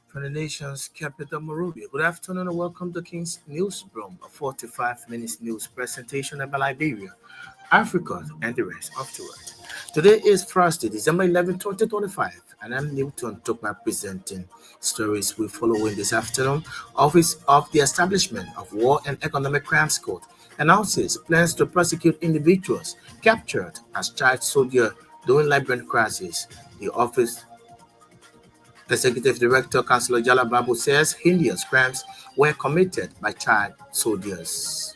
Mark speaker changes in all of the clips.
Speaker 1: From the nation's capital, Monrovia. Good afternoon and welcome to King's News Brom, a 45 minutes news presentation about Liberia, Africa, and the rest of the world. Today is Thursday, December 11, 2025, and I'm Newton Tokma presenting stories we follow in this afternoon. Office of the Establishment of War and Economic Crimes Court announces plans to prosecute individuals captured as child soldier during Liberian crisis. The office Executive Director Councillor Jala Babu says heinous crimes were committed by child soldiers.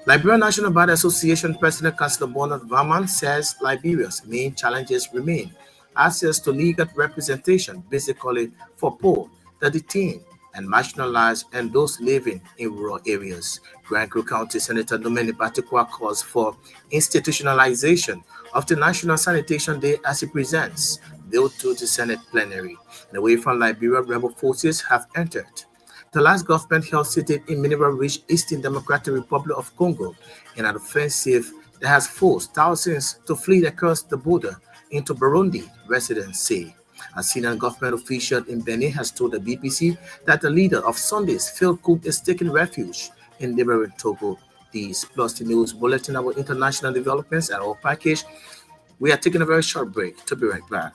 Speaker 1: Liberian National Bar Association President Councillor Bernard Varman says Liberia's main challenges remain access to legal representation, basically for poor, the detained, and marginalized, and those living in rural areas. Grand Creek County Senator Dominic Batikwa calls for institutionalization of the National Sanitation Day as he presents Bill to the Senate plenary. And away from Liberia, rebel forces have entered the last government held seated in mineral-rich Eastern Democratic Republic of Congo in an offensive that has forced thousands to flee across the border into Burundi, residents say. A senior government official in Benin has told the BBC that the leader of Sunday's failed coup is taking refuge in neighboring Togo. These plus the news bulletin about international developments and our package. We are taking a very short break. To be right back.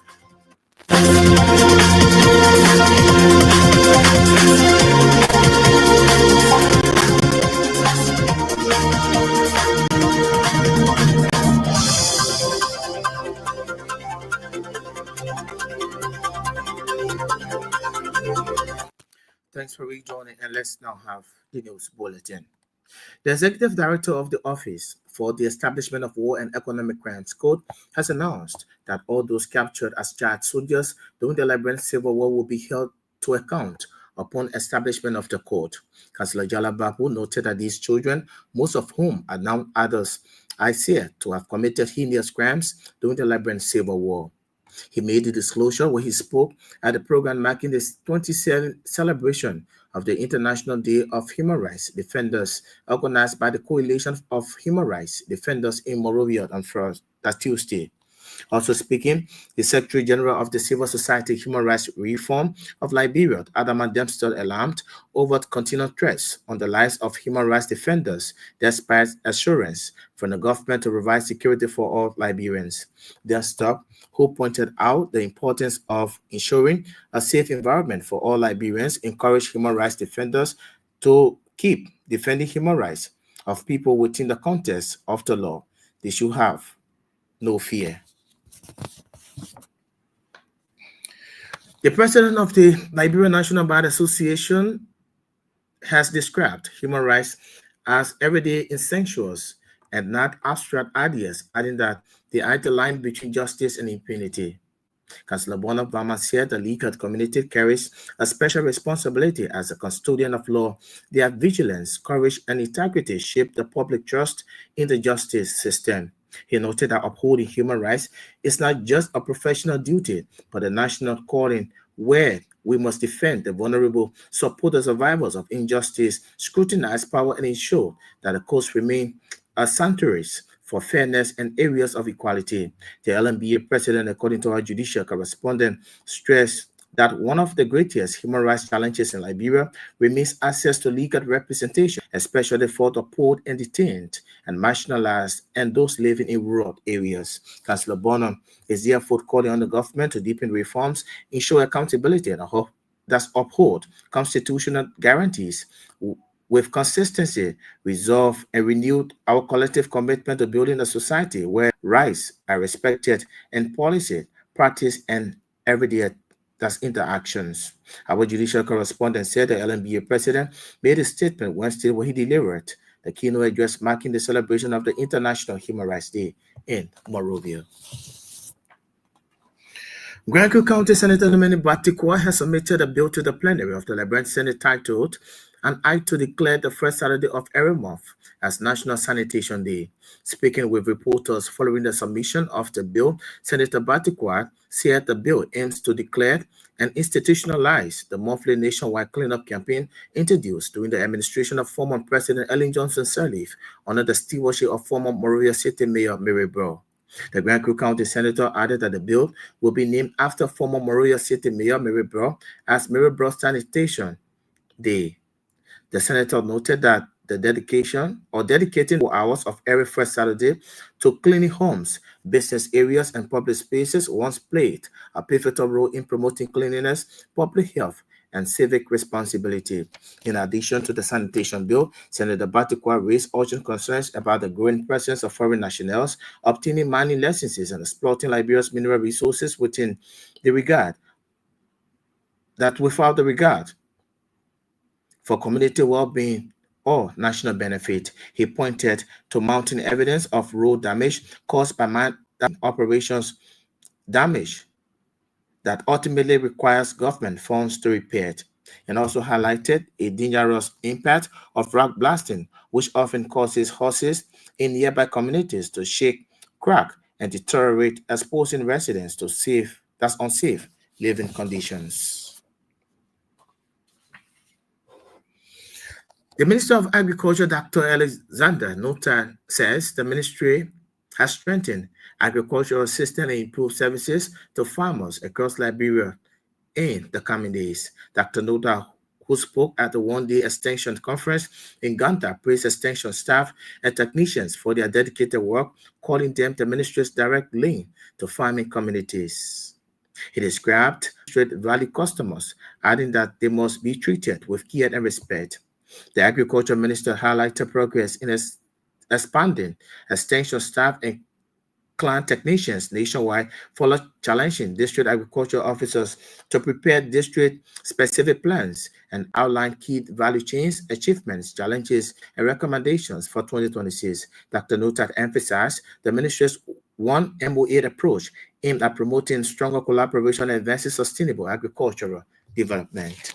Speaker 1: Thanks for rejoining, and let's now have the news bulletin. The executive director of the Office for the Establishment of War and Economic Crimes Code has announced that all those captured as child soldiers during the Liberian Civil War will be held to account upon establishment of the court. Councillor Jala Babu noted that these children, most of whom are now adults, are said to have committed heinous crimes during the Liberian Civil War. He made the disclosure when he spoke at the program marking the 27th celebration of the International Day of Human Rights Defenders, organized by the Coalition of Human Rights Defenders in Monrovia on Tuesday. Also speaking, the Secretary General of the Civil Society Human Rights Reform of Liberia, Adama Dempster, alarmed over continued threats on the lives of human rights defenders, despite assurance from the government to provide security for all Liberians. Dempster, who pointed out the importance of ensuring a safe environment for all Liberians, encouraged human rights defenders to keep defending human rights of people within the context of the law. They should have no fear. The president of the Liberian National Bar Association has described human rights as everyday essentials and not abstract ideas, adding that they are the line between justice and impunity. Councillor Bernard Varman said the legal community carries a special responsibility as a custodian of law. Their vigilance, courage, and integrity shape the public trust in the justice system. He noted that upholding human rights is not just a professional duty, but a national calling where we must defend the vulnerable, support the survivors of injustice, scrutinize power, and ensure that the courts remain sanctuaries for fairness and areas of equality. The LMBA president, according to our judicial correspondent, stressed that one of the greatest human rights challenges in Liberia remains access to legal representation, especially for the poor and detained and marginalized and those living in rural areas. Councillor Bonham is therefore calling on the government to deepen reforms, ensure accountability, and thus uphold constitutional guarantees with consistency, resolve, and renew our collective commitment to building a society where rights are respected and policy, practice, and everyday interactions. Our judicial correspondent said the LMBA president made a statement Wednesday when he delivered the keynote address marking the celebration of the International Human Rights Day in Monrovia. Grand County Senator Dominic Batikwa has submitted a bill to the plenary of the Liberian Senate titled an act to declare the first Saturday of every month as National Sanitation Day. Speaking with reporters following the submission of the bill, Senator Batikwa said the bill aims to declare and institutionalize the monthly nationwide cleanup campaign introduced during the administration of former President Ellen Johnson Sirleaf under the stewardship of former Monrovia City Mayor Mary Brom. The Grand Creek County Senator added that the bill will be named after former Monrovia City Mayor Mary Brom as Mary Brom Sanitation Day. The senator noted that the dedicating 4 hours of every first Saturday to cleaning homes, business areas, and public spaces once played a pivotal role in promoting cleanliness, public health, and civic responsibility. In addition to the sanitation bill, Senator Batikwa raised urgent concerns about the growing presence of foreign nationals obtaining mining licenses and exploiting Liberia's mineral resources without the regard for community well-being or national benefit. He pointed to mounting evidence of road damage caused by mine operations damage that ultimately requires government funds to repair it, and also highlighted a dangerous impact of rock blasting, which often causes horses in nearby communities to shake, crack, and deteriorate, exposing residents to unsafe living conditions. The Minister of Agriculture, Dr. Alexander Nota, says the ministry has strengthened agricultural systems and improved services to farmers across Liberia in the coming days. Dr. Nota, who spoke at the one-day extension conference in Ganta, praised extension staff and technicians for their dedicated work, calling them the ministry's direct link to farming communities. He described straight value customers, adding that they must be treated with care and respect. The Agriculture Minister highlighted progress in expanding extension staff and plant technicians nationwide, for challenging district agriculture officers to prepare district-specific plans and outline key value chains, achievements, challenges, and recommendations for 2026. Dr. Nutat emphasized the ministry's One MO8 approach aimed at promoting stronger collaboration and advancing sustainable agricultural development.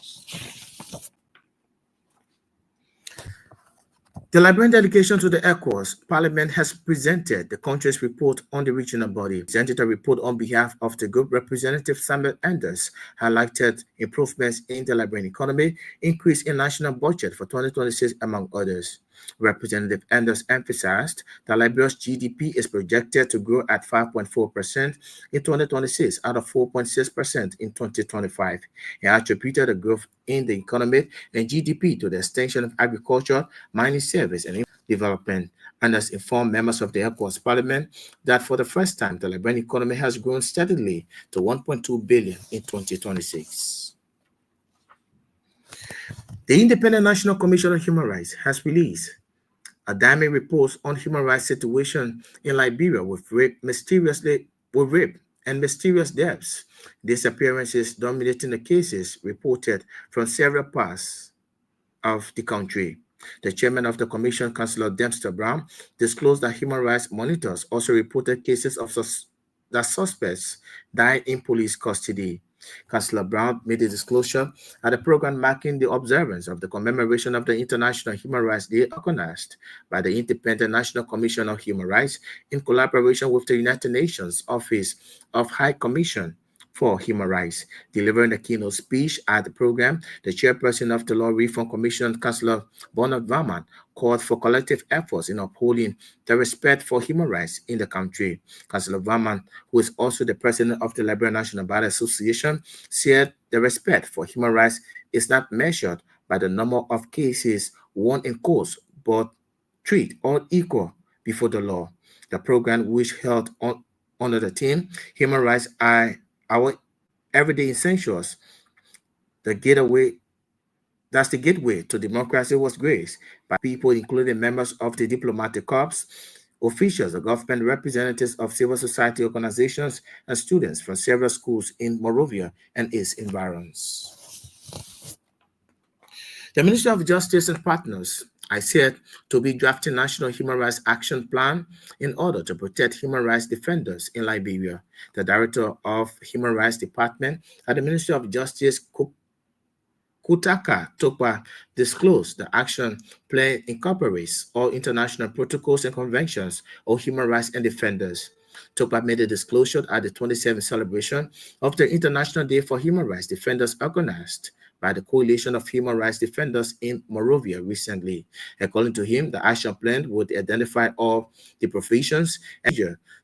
Speaker 1: The Liberian delegation to the ECOWAS Parliament has presented the country's report on the regional body. Presented a report on behalf of the group. Representative Samuel Anders highlighted improvements in the Liberian economy, increase in national budget for 2026, among others. Representative Anders emphasized that Liberia's GDP is projected to grow at 5.4% in 2026 out of 4.6% in 2025. He attributed the growth in the economy and GDP to the extension of agriculture, mining service, and development. Anders informed members of the ECOWAS Parliament that for the first time, the Liberian economy has grown steadily to 1.2 billion in 2026. The Independent National Commission on Human Rights has released a damning report on human rights situation in Liberia with rape and mysterious deaths, disappearances dominating the cases reported from several parts of the country. The chairman of the commission, Councillor Dempster Brom, disclosed that human rights monitors also reported cases of suspects died in police custody. Councillor Brown made a disclosure at a program marking the observance of the commemoration of the International Human Rights Day organized by the Independent National Commission on Human Rights in collaboration with the United Nations Office of High Commission for Human Rights. Delivering a keynote speech at the program, the chairperson of the Law Reform Commission, Councillor Bernard Varman, called for collective efforts in upholding the respect for human rights in the country. Councillor Varman, who is also the president of the Liberian National Bar Association, said the respect for human rights is not measured by the number of cases won in courts, but treat all equal before the law. The program, which held under the theme, Human Rights are Our Everyday Essentials, that's the gateway to democracy, was graced by people including members of the diplomatic corps, officials, government representatives of civil society organizations, and students from several schools in Monrovia and its environs. The Ministry of Justice and partners I said to be drafting National Human Rights Action Plan in order to protect human rights defenders in Liberia. The Director of Human Rights Department at the Ministry of Justice, Kutaka Tokpa disclosed the action plan incorporates all international protocols and conventions of human rights and defenders. Tokpa made a disclosure at the 27th celebration of the International Day for Human Rights Defenders organized by the Coalition of Human Rights Defenders in Monrovia recently. According to him, the action plan would identify all the provisions and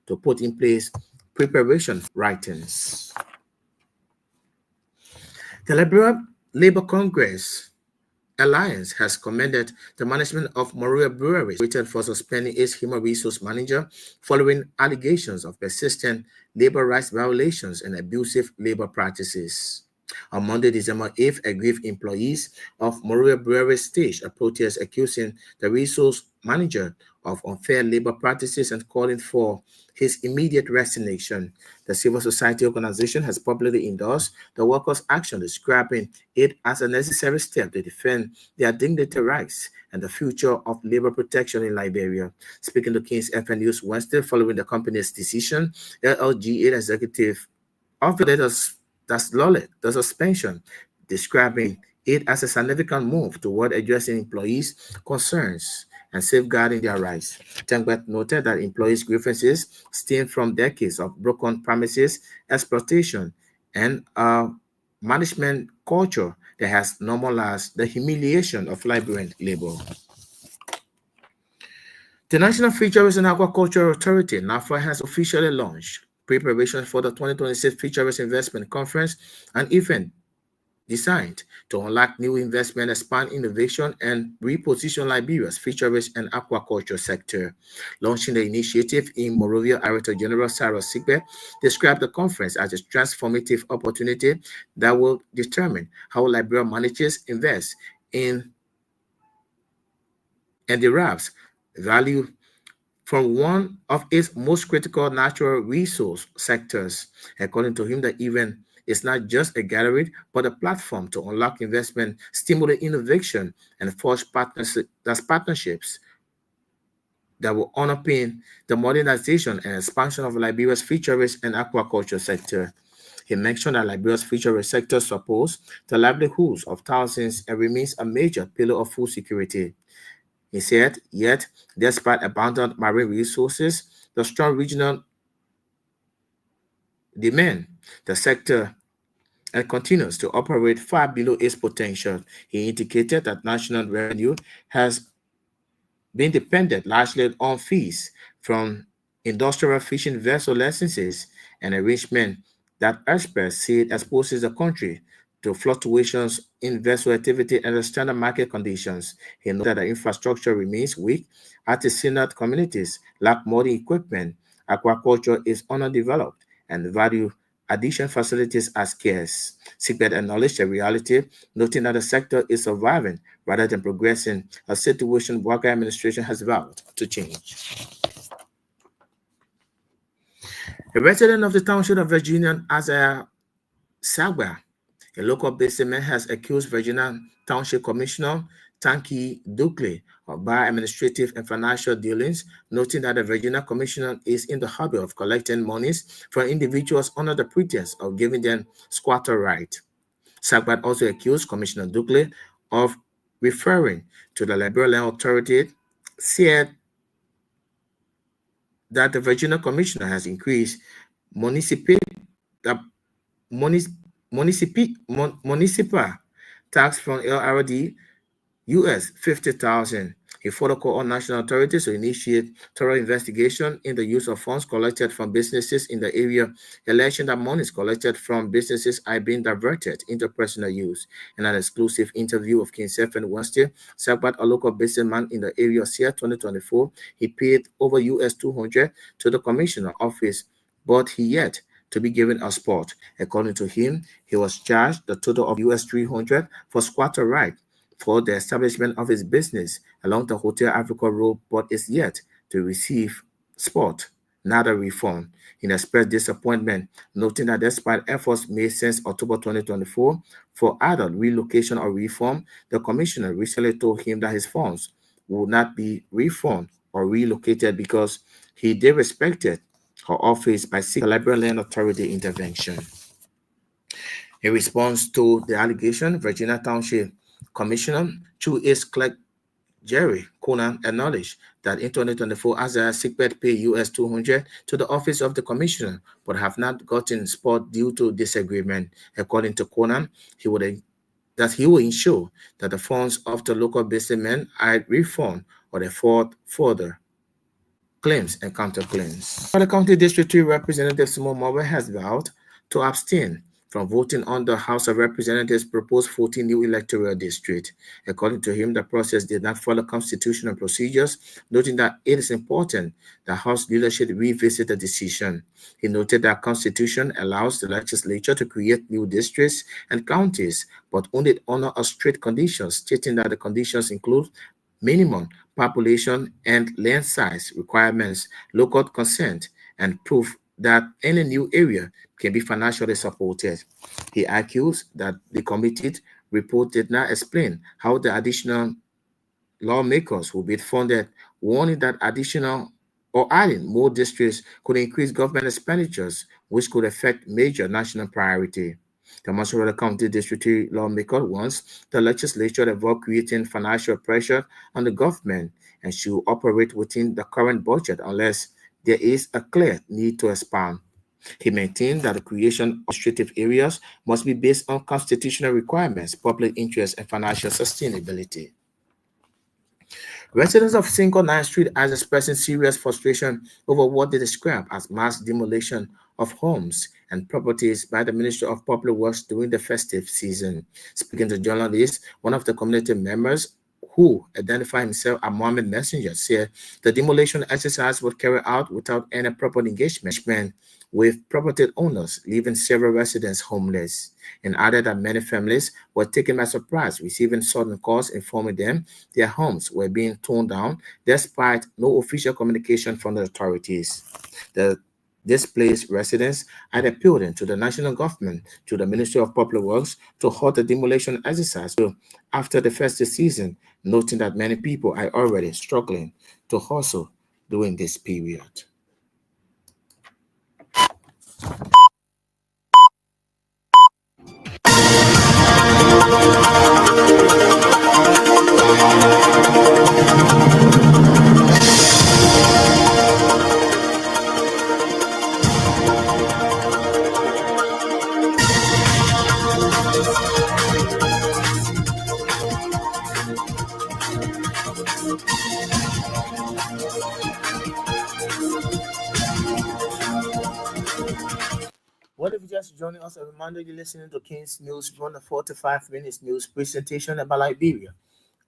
Speaker 1: to put in place preparation writings. The Liberal Labour Congress Alliance has commended the management of Monrovia Breweries for suspending its human resource manager following allegations of persistent labor rights violations and abusive labor practices. On Monday, December 8th, aggrieved employees of Monrovia Brewery staged a protest accusing the resource manager of unfair labor practices and calling for his immediate resignation. The civil society organization has publicly endorsed the workers' action, describing it as a necessary step to defend their dignity rights and the future of labor protection in Liberia. Speaking to King's FM News Wednesday following the company's decision, LLGA executive offered the suspension, describing it as a significant move toward addressing employees' concerns and safeguarding their rights. Tengbet noted that employees' grievances stem from decades of broken promises, exploitation, and a management culture that has normalized the humiliation of Liberian labor. The National Fisheries and Aquaculture Authority, NAFA, has officially launched preparations for the 2026 Fisheries Investment Conference, an event designed to unlock new investment, expand innovation, and reposition Liberia's fisheries and aquaculture sector. Launching the initiative in Monrovia, Director General Sarah Sigbe described the conference as a transformative opportunity that will determine how Liberia manages, invests in, and derives value from one of its most critical natural resource sectors. According to him, the event is not just a gallery, but a platform to unlock investment, stimulate innovation, and forge partnerships that will underpin the modernization and expansion of Liberia's fisheries and aquaculture sector. He mentioned that Liberia's fisheries sector supports the livelihoods of thousands and remains a major pillar of food security. He said, yet, despite abundant marine resources, the strong regional demand, the sector and continues to operate far below its potential. He indicated that national revenue has been dependent largely on fees from industrial fishing vessel licenses and arrangement that experts say it exposes the country to fluctuations in vessel activity and the standard market conditions. He noted that the infrastructure remains weak, artisanal communities lack modern equipment, aquaculture is underdeveloped, and value addition facilities are scarce. Sigbert acknowledged the reality, noting that the sector is surviving rather than progressing, a situation Walker administration has vowed to change. A resident of the township of Virginia, Isaiah Sagba, a local businessman, has accused Virginia Township Commissioner Tanki Dukley of bad administrative and financial dealings, noting that the Virginia Commissioner is in the habit of collecting monies from individuals under the pretense of giving them squatter right. Sagbat also accused Commissioner Dukley of referring to the Liberal Land Authority, said that the Virginia Commissioner has increased municipal tax from LRD US 50,000. He further called on national authorities to initiate thorough investigation in the use of funds collected from businesses in the area, alleging that monies collected from businesses are being diverted into personal use. In an exclusive interview of King Stephen Wednesday, Sagbat, a local businessman in the area, said 2024, he paid over US 200 to the commissioner office, but he yet to be given a spot. According to him, he was charged the total of US 300 for squatter right for the establishment of his business along the Hotel Africa Road, but is yet to receive spot, not a refund. He expressed disappointment, noting that despite efforts made since October 2024 for adult relocation or reform, the commissioner recently told him that his funds would not be refunded or relocated because he disrespected her office by seeking Liberal Land Authority intervention. In response to the allegation, Virginia Township Commissioner, through its clerk Jerry Conan, acknowledged that in 2024, Azariah Sickbed paid US 200 to the office of the commissioner, but have not gotten support due to disagreement. According to Conan, he will ensure that the funds of the local businessmen are refunded or they fought further claims and counterclaims. The County District 3 Representative Simon Mobile has vowed to abstain from voting on the House of Representatives' proposed 14 new electoral districts. According to him, the process did not follow constitutional procedures, noting that it is important that House leadership revisit the decision. He noted that Constitution allows the legislature to create new districts and counties, but only under a strict conditions, stating that the conditions include minimum population and land size requirements, local consent, and proof that any new area can be financially supported. He argues that the committee report did not explain how the additional lawmakers will be funded, warning that additional or adding more districts could increase government expenditures, which could affect major national priority. The Massachusetts County District lawmaker wants the legislature to avoid creating financial pressure on the government and should operate within the current budget unless there is a clear need to expand. He maintained that the creation of administrative areas must be based on constitutional requirements, public interest, and financial sustainability. Residents of Cinco 9th Street are expressing serious frustration over what they describe as mass demolition of homes and properties by the Ministry of Public Works during the festive season. Speaking to journalists, one of the community members who identified himself as Mohammed Messenger said the demolition exercise was carried out without any proper engagement with property owners, leaving several residents homeless, and added that many families were taken by surprise, receiving sudden calls informing them their homes were being torn down despite no official communication from the authorities. The displaced residents are appealing to the national government, to the Ministry of Public Works, to halt the demolition exercise after the festive season, noting that many people are already struggling to hustle during this period. What if you just joining us? A reminder you're listening to King's News, run a 45 minutes news presentation about Liberia,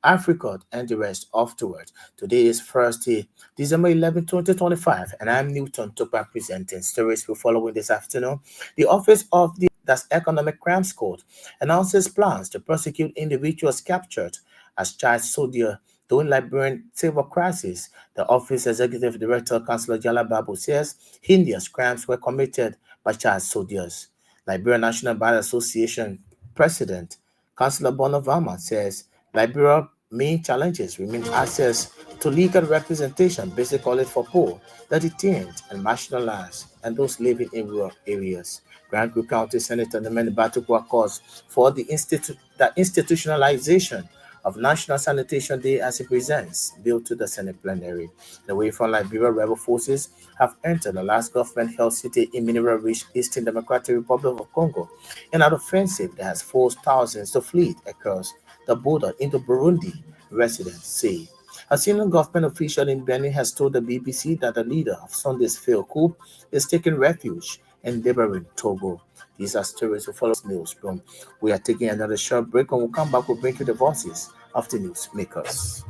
Speaker 1: Africa, and the rest afterwards. Today is Thursday, December 11, 2025, and I'm Newton Tupa presenting stories we're following this afternoon. The Office of the that's Economic Crimes Court announces plans to prosecute individuals captured as child soldier during Liberian civil crisis. The office executive director, Councillor Jala Babu, says India's crimes were committed by child soldiers. Liberia National Bar Association President, Councillor Bonovama, says Liberia's main challenges remain access to legal representation, basically for poor, the detained and marginalized, and those living in rural areas. Grand Creek County Senator Nemeni Batukwa calls for the institutionalization of National Sanitation Day as it presents bill to the Senate plenary. The way from Liberia, rebel forces have entered the last government-held city in mineral-rich Eastern Democratic Republic of Congo in an offensive that has forced thousands to flee across the border into Burundi, residents say. A senior government official in Benin has told the BBC that the leader of Sunday's failed coup is taking refuge in neighboring Togo. These are stories who follow news from. We are taking another short break and we'll come back. We'll bring you the voices of the newsmakers.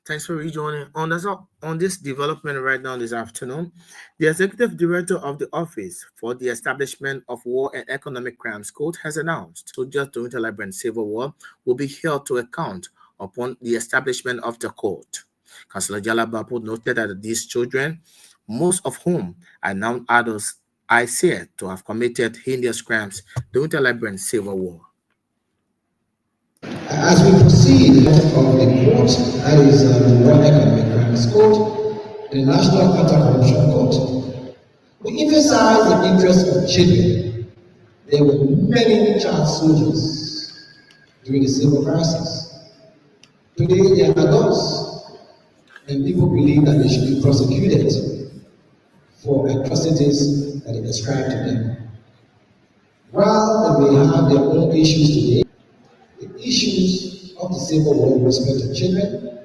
Speaker 1: Thanks for rejoining. On this development right now this afternoon, the executive director of the Office for the Establishment of War and Economic Crimes Court has announced soldiers during the Liberian Civil War will be held to account upon the establishment of the court. Councillor Jalabapu noted that these children, most of whom are now adults, are said to have committed heinous crimes during the Liberian Civil War.
Speaker 2: As we proceed of the court, that is the World Economic Crimes Court, the National Anti-Corruption Court, we emphasize the interests of children. There were many child soldiers during the civil crisis. Today they are adults, and people believe that they should be prosecuted for atrocities that are ascribed to them. While they may have their own issues today, the issues of the civil war with respect to children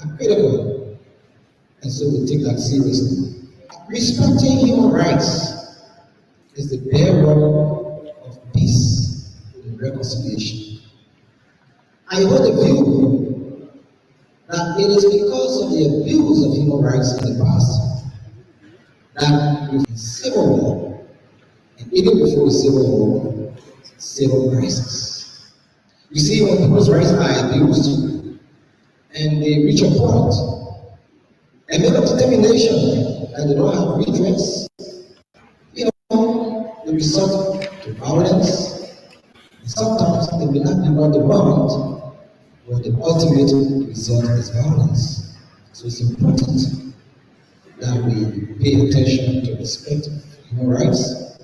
Speaker 2: are critical, and so we take that seriously. Respecting human rights is the bedrock of peace and reconciliation. I hold the view that it is because of the abuse of human rights in the past that with the civil war, and even before the civil war, civil crisis. You see, when people's rights are abused and they reach a point and make a determination that they don't have redress, they resort to violence. Sometimes they may not be what they want, but the ultimate result is violence. So it's important that we pay attention to respect for human rights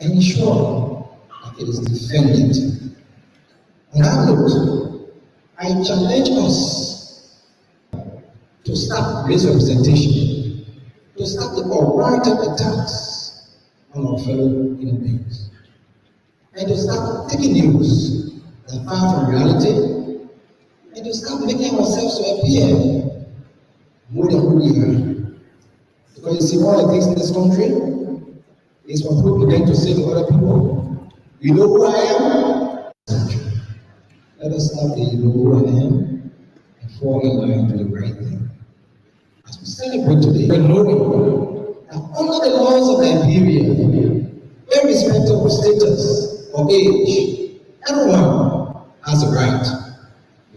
Speaker 2: and ensure that it is defended. On that note, I challenge us to stop misrepresentation, to stop the unwarranted attacks on our fellow human beings, and to stop taking news that are far from reality, and to stop making ourselves to appear more than who we are. Because you see, one of the things in this country is when people begin to say to other people, you know who I am? Let us stop the you know who I am and fall in line to the right thing. As we celebrate today, we're knowing that under the laws of Liberia, irrespective of status or age, everyone has a right.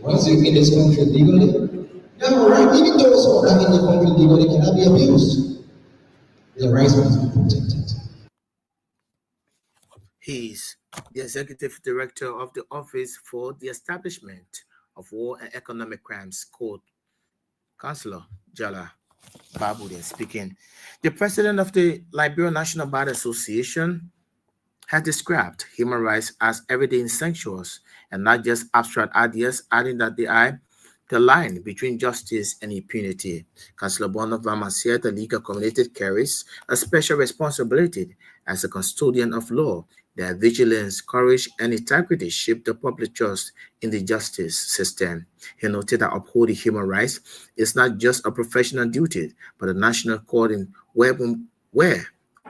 Speaker 2: Once you're in this country legally, you have a right. Even those who are not in the country legally cannot be abused. Their rights must be protected.
Speaker 1: He is the Executive Director of the Office for the Establishment of War and Economic Crimes Court, Councillor Jala Babu speaking. The President of the Liberian National Bar Association has described human rights as everyday essentials and not just abstract ideas, adding that they are the line between justice and impunity. Councillor Bonavama said the legal community carries a special responsibility as a custodian of law. Their vigilance, courage, and integrity shape the public trust in the justice system. He noted that upholding human rights is not just a professional duty, but a national calling where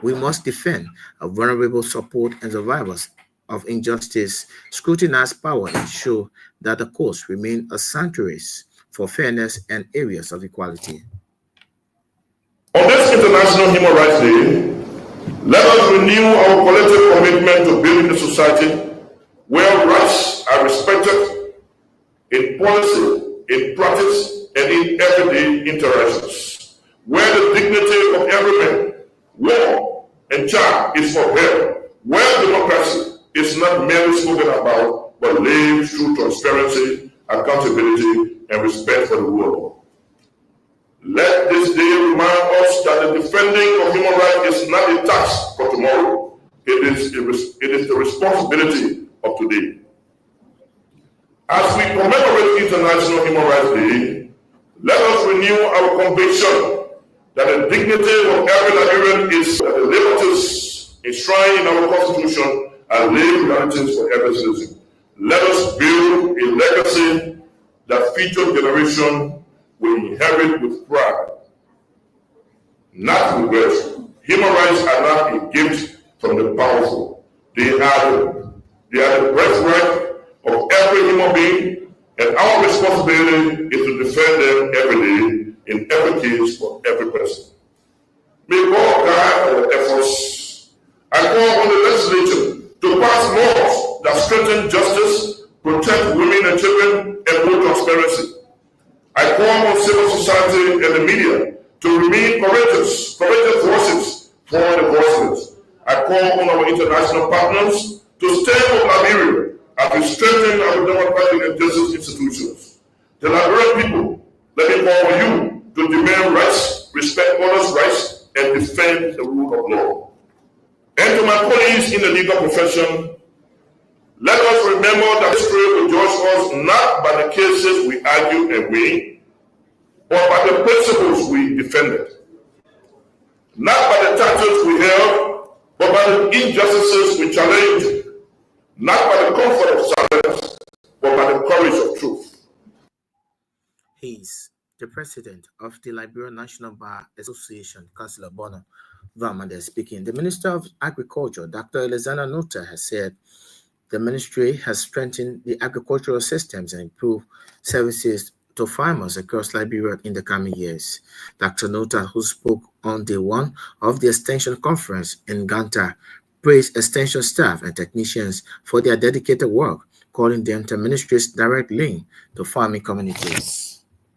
Speaker 1: we must defend a vulnerable, support, and survivors of injustice, scrutinize power, and ensure that the courts remain a sanctuaries for fairness and areas of equality.
Speaker 3: On this International Human Rights Day, let us renew our collective commitment to building a society where rights are respected in policy, in practice, and in everyday interactions, where the dignity of every man, woman, and child is upheld, where democracy is not merely spoken about, but lived through transparency, accountability, and respect for the rule. Let this day remind us that the defending of human rights is not a task for tomorrow. It is the responsibility of today. As we commemorate International Human Rights Day, let us renew our conviction that the dignity of every Nigerian is that the liberties enshrined in our Constitution are living realities for every citizen. Let us build a legacy that future generations will inherit with pride, not regret. Human rights are not a gift from the powerful. They are the birthright of every human being, and our responsibility is to defend them every day, in every case, for every person. May God guide our efforts. I call on the legislature to pass laws that strengthen justice, protect women and children, and promote and the media to remain courageous voices for the voiceless. I call on our international partners to stand with Liberia as we strengthen our democratic and justice institutions. The Liberian people, let me call on you to demand rights, respect others' rights, and defend the rule of law. And to my colleagues in the legal profession, let us remember that history will judge us not by the cases we argue and win, but by the principles we defended. Not by the titles we held, but by the injustices we challenged. Not by the comfort of silence, but by the courage of truth.
Speaker 1: He's the president of the Liberian National Bar Association, Councillor Bono Vamade speaking. The Minister of Agriculture, Dr. Elizana Nota, has said the ministry has strengthened the agricultural systems and improved services to farmers across Liberia in the coming years. Dr. Nota, who spoke on day one of the Extension Conference in Ganta, praised Extension staff and technicians for their dedicated work, calling them the ministry's direct link to farming communities.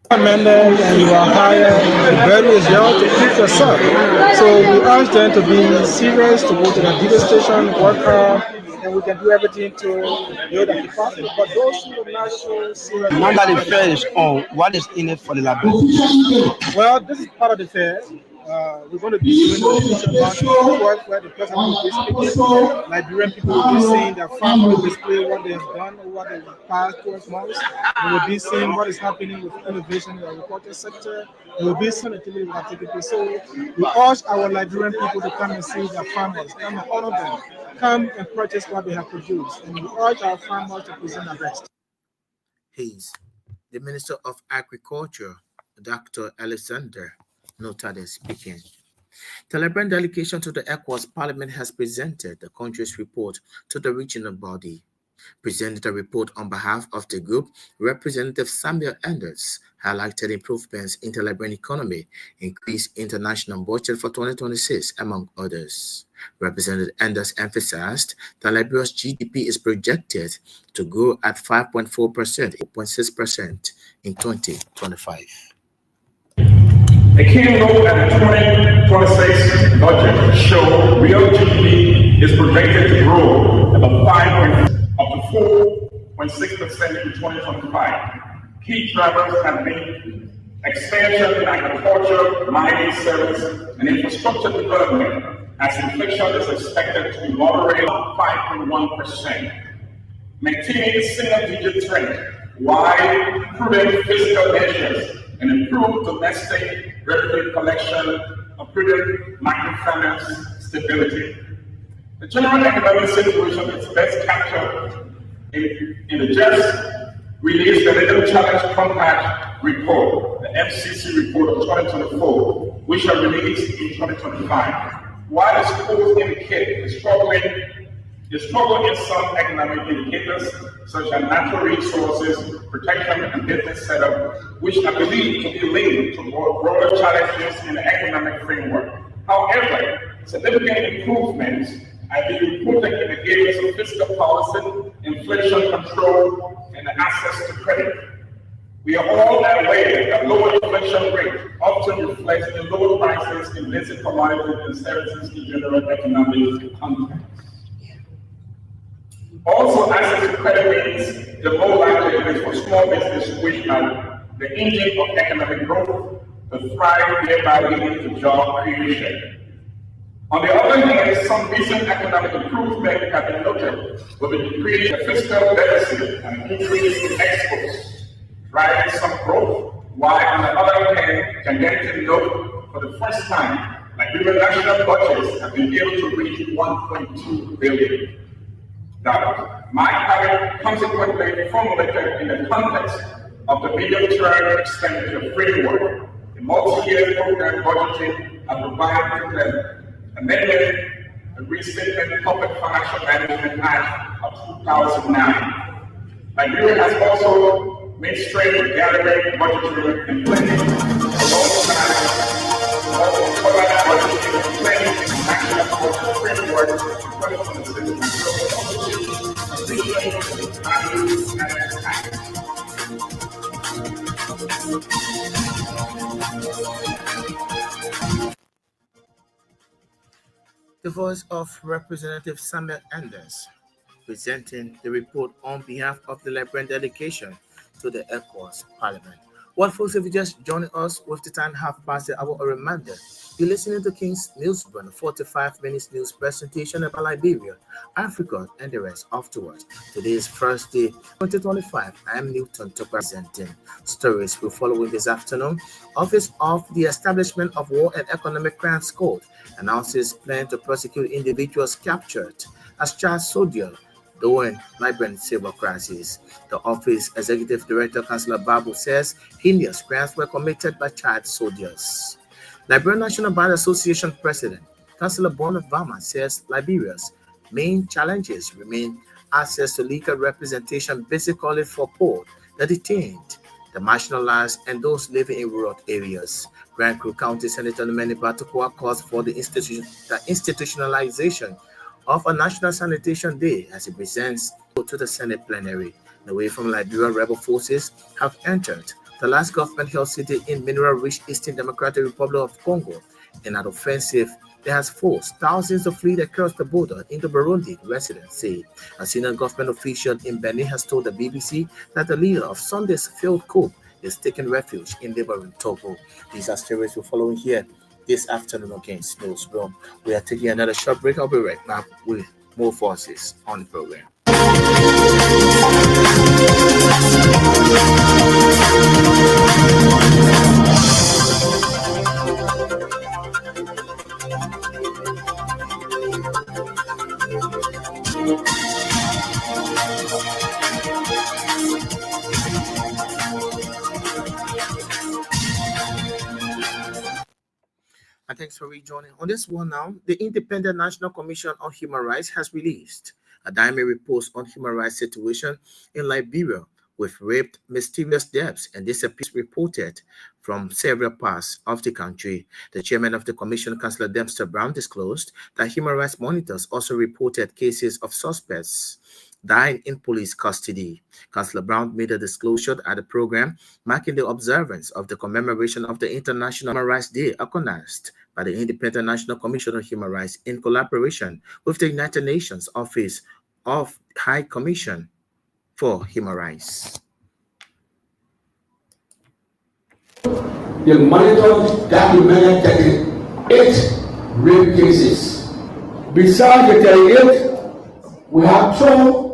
Speaker 4: Amended and you are hired, the value is there to keep yourself. So we urge them to be serious, to go to the video station, work hard, and we can do everything to build a capacity. But those who will not show serious.
Speaker 5: Now that the fair is on, what is in it for the Liberians?
Speaker 4: Well, this is part of the fair. We're going to be doing the work where the president will be speaking. Liberian people will be seeing their farm will display what they have done over the past 12 months. We will be seeing what is happening with innovation in the agriculture sector. We will be seeing activities that take place. So we urge our Liberian people to come and see their farmers, come and honor them, come and purchase what they have produced. And we urge our farmers to present their best.
Speaker 1: He's the Minister of Agriculture, Dr. Alexander Notade speaking. The Liberian delegation to the ECOWAS Parliament has presented the country's report to the regional body. Presenting the report on behalf of the group, Representative Samuel Enders highlighted improvements in the Liberian economy, increased international budget for 2026, among others. Representative Enders emphasized that Liberia's GDP is projected to grow at 5.4%, 8.6% in 2025.
Speaker 6: A key note at the 2026 budget show real GDP is projected to grow about 5 up to 4.6% in 2025. Key drivers have been expansion in agriculture, mining service, and infrastructure development, as inflation is expected to moderate at 5.1%. Maintaining a single-digit trend, while prudent fiscal measures and improved domestic revenue collection of prudent microfinance stability. The general economic situation is best captured in the just released the Little Challenge Compact report, the MCC report of 2024, which are released in 2025. While the schools indicate the struggle in some economic indicators, such as natural resources, protection, and business setup, which are believed to be linked to more broader challenges in the economic framework. However, significant improvements are being reported in the areas of fiscal policy, inflation control, and access to credit. We are all aware that lower inflation rate often reflects the lower prices in basic commodities and services in general economic context. Also, access to credit means the more likely it is for small business, which are the engine of economic growth, to thrive, thereby leading to job creation. On the other hand, some recent economic improvement have been noted with the decrease in fiscal deficit and increase in exports, driving some growth, while on the other hand, can get to note for the first time, Liberian national budgets have been able to reach $1.2 billion. My target consequently formulated in the context of the medium-term expenditure framework, the multi-year program budgeting and providing the amendment and restatement Public Financial Management Act of 2009. Liberia has also made straight with gathering, budgeting, and planning alongside budgeting and planning and national budget framework in 2026.
Speaker 1: The voice of Representative Samuel Anders presenting the report on behalf of the Liberian delegation to the ECOWAS Parliament. Well, folks, if you just joined us with the time half past the hour, a reminder, you're listening to King's Newsroom, 45 minutes news presentation about Liberia, Africa, and the rest afterwards. Today is Thursday, 2025. I am Newton to presenting stories we follow in this afternoon. Office of the Establishment of War and Economic Crimes Court announces plan to prosecute individuals captured as child soldiers during Liberian civil crisis. The office executive director, Councillor Babu, says heinous crimes were committed by child soldiers. Liberian National Bar Association President, Councillor Brom says Liberia's main challenges remain access to legal representation, basically for poor, the detained, the marginalized, and those living in rural areas. Grand Crew County Senator Numeni Batukwa calls for the institutionalization of a National Sanitation Day as it presents to the Senate plenary. Away from Liberia, rebel forces have entered the last government-held city in mineral-rich Eastern Democratic Republic of Congo in an offensive that has forced thousands to flee across the border into Burundi, residents say. A senior government official in Benin has told the BBC that the leader of Sunday's failed coup is taking refuge in neighboring Togo. These are stories we're following here this afternoon against Brom. We are taking another short break. I'll be right back with more forces on the program. And thanks for rejoining. On this one now, the Independent National Commission on Human Rights has released a dynamic report on human rights situation in Liberia with raped, mysterious deaths, and disappearances reported from several parts of the country. The chairman of the commission, Councillor Dempster Brown, disclosed that human rights monitors also reported cases of suspects dying in police custody. Councillor Brown made a disclosure at the program marking the observance of the commemoration of the International Human Rights Day organized by the Independent National Commission on Human Rights in collaboration with the United Nations Office of High Commission for Human Rights.
Speaker 7: They monitored, documented 38 rape cases. Besides the 38, we have 12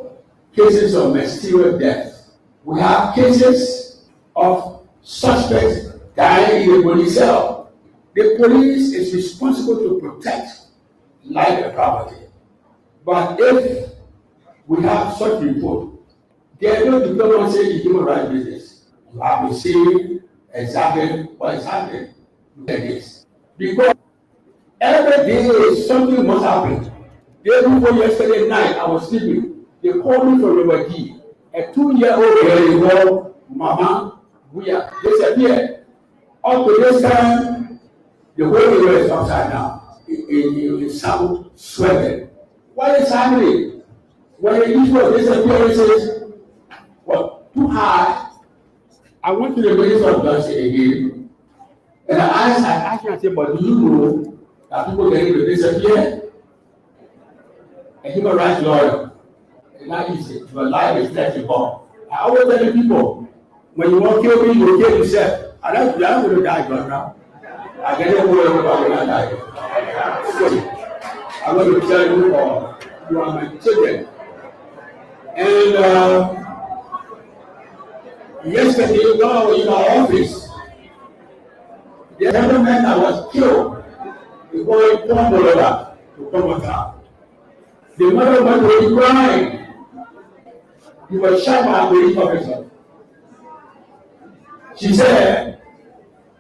Speaker 7: cases of mysterious death. We have cases of suspects dying in the police cell. The police is responsible to protect life and property. But if we have such report, there is no diplomacy in human rights business. You have to see exactly what is happening. Because every day something must happen. Day before yesterday night, I was sleeping. They called me from River D. A 2-year-old girl, Mama, we are disappeared. Up to this time, the whole area is upside down. In South Sweden. What is happening? When the issue of disappearances was too high, I went to the Minister of Justice again, and I asked him, I said, but do you know that people getting to disappear? A human rights lawyer. It's not easy. Your life is flexible. I always tell people, when you want to kill me, you kill yourself. I'm going to die right now. I can't worry about when I die. So, I'm going to tell you, you are my children. And yesterday, when I was in my office, the gentleman that was killed, the boy Pombolova, to Pomota. The mother went to crying. He was shot by a police officer. She said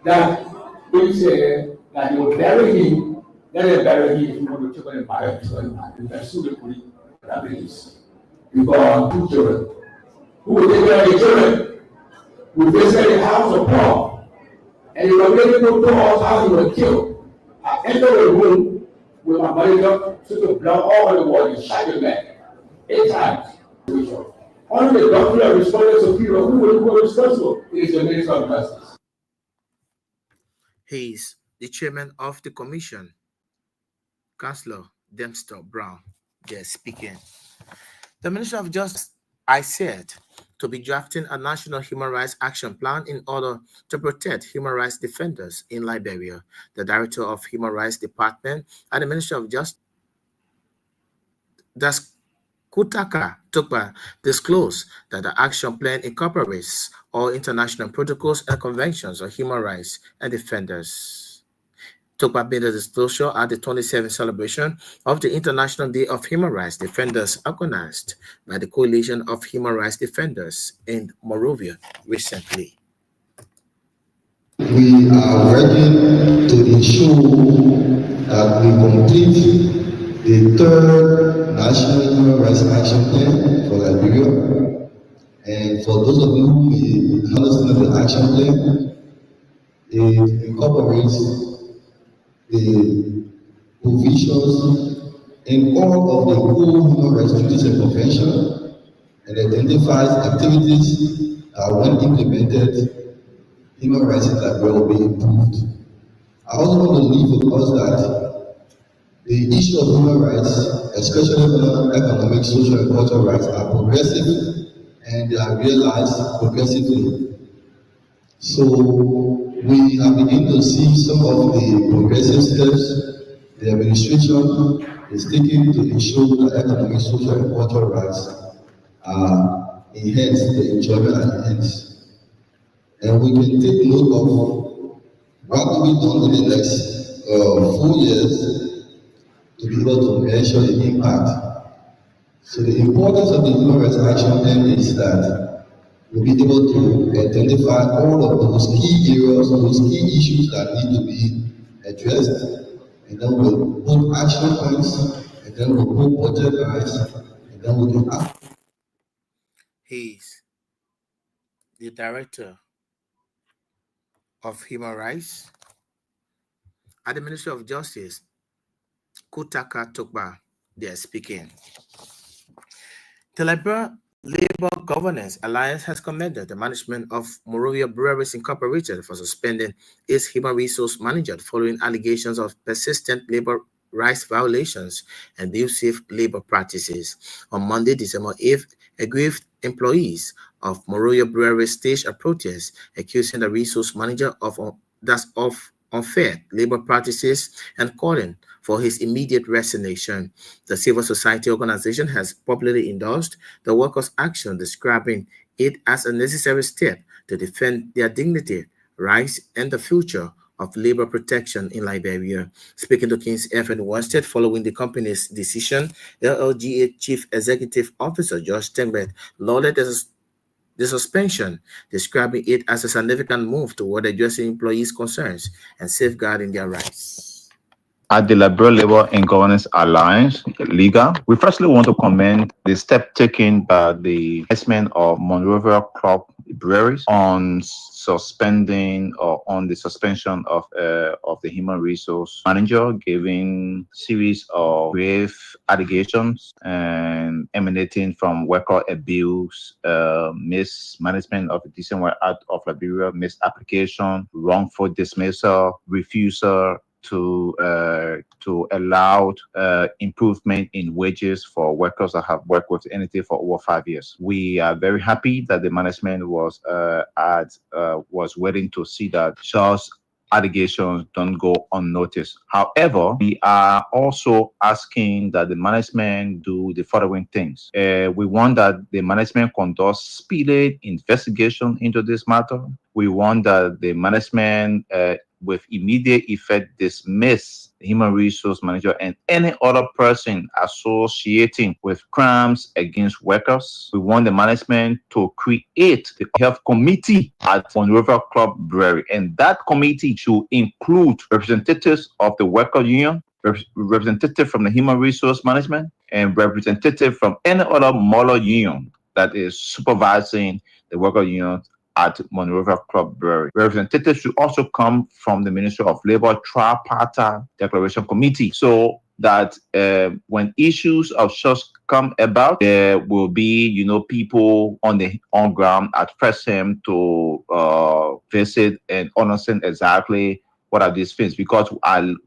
Speaker 7: that he said that they will bury him. Let them bury him if you want to take on a fire. You can sue the police. That means because 2 children who will take care of the children will visit the house of Paul. And he was ready to tell us how he was killed. I entered the room with my manager, took the blood all over the wall, and shot the man 8 times. Only the doctor responded to people who were responsible. It is the Minister of Justice.
Speaker 1: He is the chairman of the commission, Councillor Dempster Brown, they're speaking. The Minister of Justice, I said, to be drafting a national human rights action plan in order to protect human rights defenders in Liberia. The Director of Human Rights Department at the Ministry of Justice, Das Kutaka Tukpa, disclosed that the action plan incorporates all international protocols and conventions on human rights and defenders. Tukpa made a disclosure at the 27th celebration of the International Day of Human Rights Defenders organized by the Coalition of Human Rights Defenders in Monrovia recently.
Speaker 2: We are working to ensure that we complete the third National Human Rights Action Plan for Liberia. And for those of you who may understand the action plan, it incorporates the provisions in all of the core human rights treaties and convention and identifies activities that when implemented, human rights in Liberia will be improved. I also want to leave with us that the issue of human rights, especially economic, social, and cultural rights, are progressive and they are realized progressively. So we have begun to see some of the progressive steps the administration is taking to ensure that economic, social, and cultural rights are enhanced, the enjoyment are enhanced. And we can take note of what will be done in the next 4 years to be able to measure the impact. So the importance of the Human Rights Action Plan is that we'll be able to identify all of those key areas, those key issues that need to be addressed, and then we'll put action points, and then we'll put budget lines, and then we can act.
Speaker 1: He's the Director of Human Rights at the Ministry of Justice, Kutaka Tukba, they are speaking. The Liberia Labor Governance Alliance has commended the management of Monrovia Breweries Incorporated for suspending its human resource manager following allegations of persistent labor rights violations and abusive labor practices. On Monday, December 8th, aggrieved employees of Monrovia Brewery staged a protest accusing the resource manager of unfair labor practices and calling for his immediate resignation. The civil society organization has publicly endorsed the workers' action, describing it as a necessary step to defend their dignity, rights, and the future of labor protection in Liberia. Speaking to King's FM Wanstead following the company's decision, LLGA Chief Executive Officer Josh Tengbert lauded the suspension, describing it as a significant move toward addressing employees' concerns and safeguarding their rights.
Speaker 8: At the Liberal Labor and Governance Alliance, Liga, we firstly want to commend the step taken by the management of Monrovia Club Breweries on suspending or on the suspension of the human resource manager, giving series of grave allegations and emanating from worker abuse, mismanagement of the Decent Work Act of Liberia, misapplication, wrongful dismissal, refusal to allow improvement in wages for workers that have worked with the entity for over 5 years. We are very happy that the management was willing to see that such allegations don't go unnoticed. However, we are also asking that the management do the following things. We want that the management conduct speedy investigation into this matter. We want that the management with immediate effect dismiss the human resource manager and any other person associating with crimes against workers. We want the management to create the health committee at Monrovia Club Brewery, and that committee should include representatives of the worker union, representative from the human resource management, and representative from any other model union that is supervising the worker union at Monrovia Club Brewery. Representatives should also come from the Ministry of Labor Tripartite Declaration Committee, so that when issues of such come about, there will be, people on ground at first hand to visit and understand exactly what are these things, because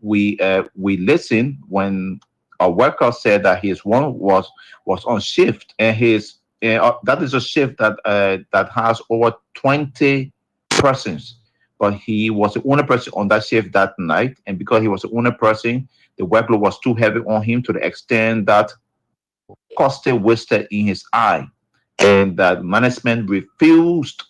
Speaker 8: we listen when A worker said that his one was on shift, and his that is a shift that has over 20 persons, but he was the only person on that shift that night, and because he was the only person, the workload was too heavy on him to the extent that caused wasted in his eye, and that management refused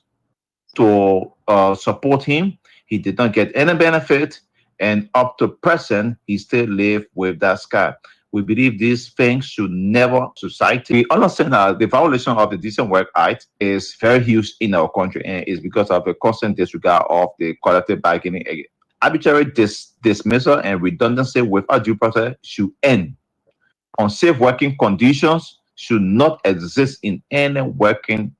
Speaker 8: to support him. He did not get any benefit, and up to present, he still live with that scar. We believe these things should never society. We understand that the violation of the Decent Work Act is very huge in our country, and it's because of a constant disregard of the collective bargaining. Arbitrary dismissal and redundancy without due process should end. Unsafe working conditions should not exist in any working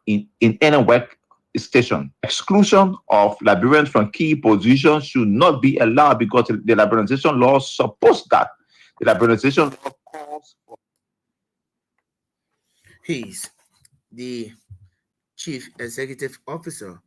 Speaker 8: in any work station. Exclusion of Liberians from key positions should not be allowed because the liberalization law supports that. The liberalization law calls for.
Speaker 1: He's the Chief Executive Officer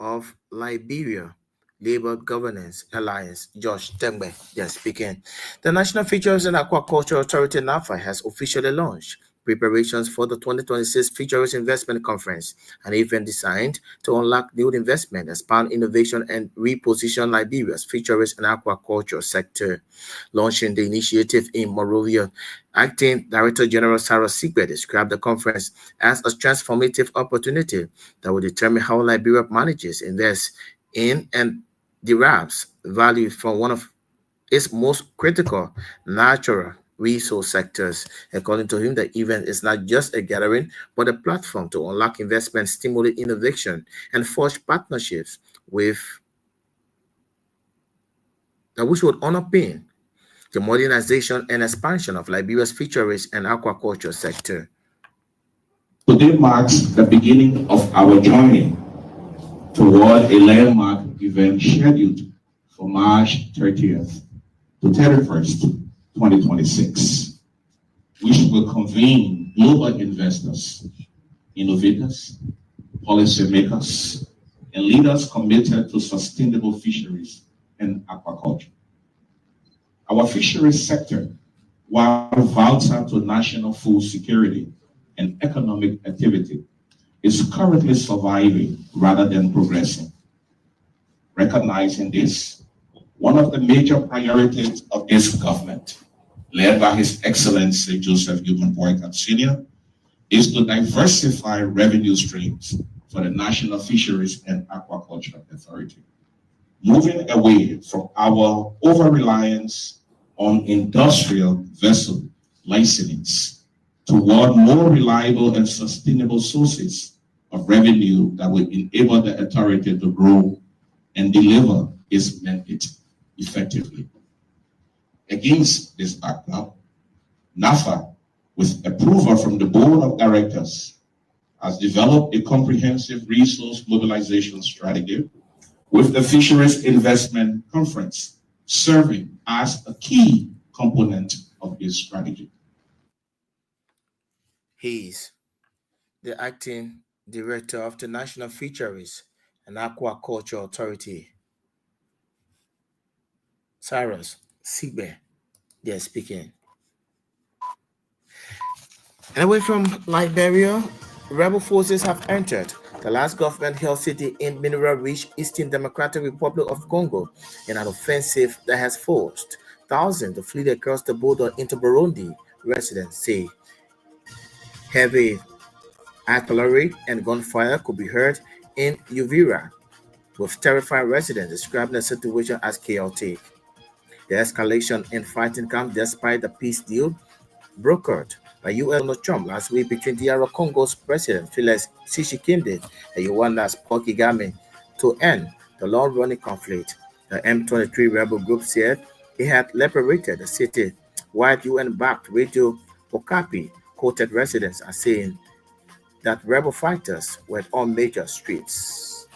Speaker 1: of Liberia Labor Governance Alliance, Josh Tengbe, speaking. The National Fisheries and Aquaculture Authority (NAFA) has officially launched preparations for the 2026 Fisheries Investment Conference, an event designed to unlock new investment, expand innovation, and reposition Liberia's fisheries and aquaculture sector. Launching the initiative in Monrovia, Acting Director General Sarah Sigbe described the conference as a transformative opportunity that will determine how Liberia manages, invests in, and derives value from one of its most critical natural resource sectors. According to him, the event is not just a gathering, but a platform to unlock investment, stimulate innovation, and forge partnerships with which would underpin the modernization and expansion of Liberia's fisheries and aquaculture sector.
Speaker 6: Today marks the beginning of our journey toward a landmark event scheduled for March 30th to 31st, 2026, which will convene global investors, innovators, policymakers, and leaders committed to sustainable fisheries and aquaculture. Our fisheries sector, while vital to national food security and economic activity, is currently surviving rather than progressing. Recognizing this, one of the major priorities of this government, led by His Excellency Joseph Human Boycott Sr., is to diversify revenue streams for the National Fisheries and Aquaculture Authority, moving away from our over-reliance on industrial vessel licensings toward more reliable and sustainable sources of revenue that will enable the authority to grow and deliver its mandate effectively. Against this background, NAFA, with approval from the Board of Directors, has developed a comprehensive resource mobilization strategy with the Fisheries Investment Conference serving as a key component of this strategy.
Speaker 1: He's the acting director of the National Fisheries and Aquaculture Authority, Cyrus Sigbe, speaking. And away from Liberia, rebel forces have entered the last government-held city in mineral-rich Eastern Democratic Republic of Congo in an offensive that has forced thousands to flee across the border into Burundi, residents say. Heavy artillery and gunfire could be heard in Uvira, with terrified residents describing the situation as chaotic. The escalation in fighting comes despite the peace deal brokered by U.S. Donald Trump last week between DR Congo's President Felix Tshisekedi and Rwanda's Paul Kagame to end the long-running conflict. The M23 rebel group said it had liberated the city, while UN-backed Radio Okapi quoted residents as saying that rebel fighters were on major streets.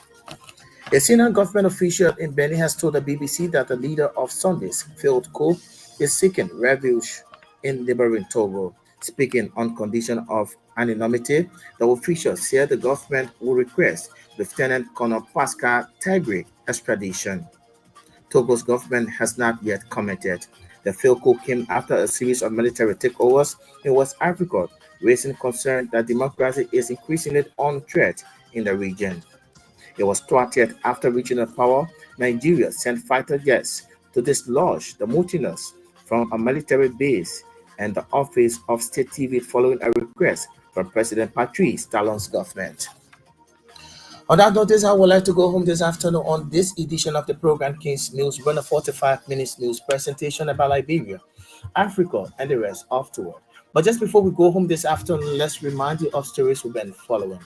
Speaker 1: A senior government official in Benin has told the BBC that the leader of Sunday's failed coup is seeking refuge in neighboring Togo. Speaking on condition of anonymity, the official said the government will request Lieutenant Colonel Pascal Tigre extradition. Togo's government has not yet commented. The failed coup came after a series of military takeovers in West Africa, raising concern that democracy is increasingly on threat in the region. It was thwarted after regional power. Nigeria sent fighter jets to dislodge the mutineers from a military base and the office of state TV following a request from President Patrice Talon's government. On that notice, I would like to go home this afternoon on this edition of the program King's News, run a 45 minutes news presentation about Liberia, Africa, and the rest of the world. But just before we go home this afternoon, let's remind you of stories we've been following.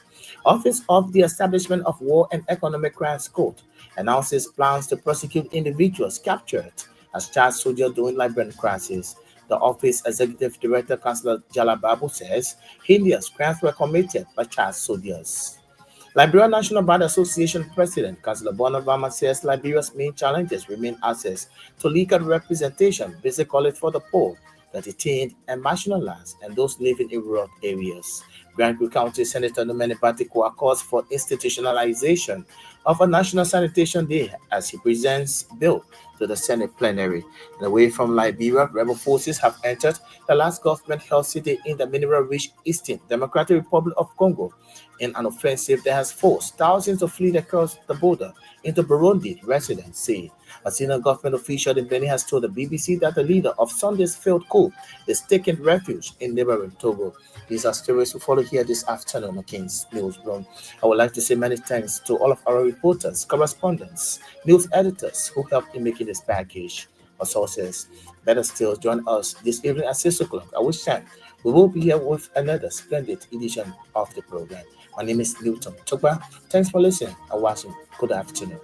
Speaker 1: Office of the Establishment of War and Economic Crimes Court announces plans to prosecute individuals captured as child soldiers during Liberian crisis. The office executive director, Councillor Jalababu, says heinous crimes were committed by child soldiers. Liberia National Bar Association President Councillor Bonavama says Liberia's main challenges remain access to legal representation, basic college for the poor, the detained and marginalized, and those living in rural areas. Grand Creek County Senator Numeni Batikwa calls for institutionalization of a National Sanitation Day as he presents bill to the Senate plenary. And away from Liberia, rebel forces have entered the last government-held city in the mineral-rich Eastern Democratic Republic of Congo in an offensive that has forced thousands to flee across the border into Burundi, residents say. A senior government official in Benin has told the BBC that the leader of Sunday's failed coup is taking refuge in neighboring Togo. These are stories we follow here this afternoon on King's News Brom. I would like to say many thanks to all of our reporters, correspondents, news editors who helped in making this package. Our sources, better still, join us this evening at 6 o'clock. I wish time we will be here with another splendid edition of the program. My name is Newton Tugba. Thanks for listening and watching. Good afternoon.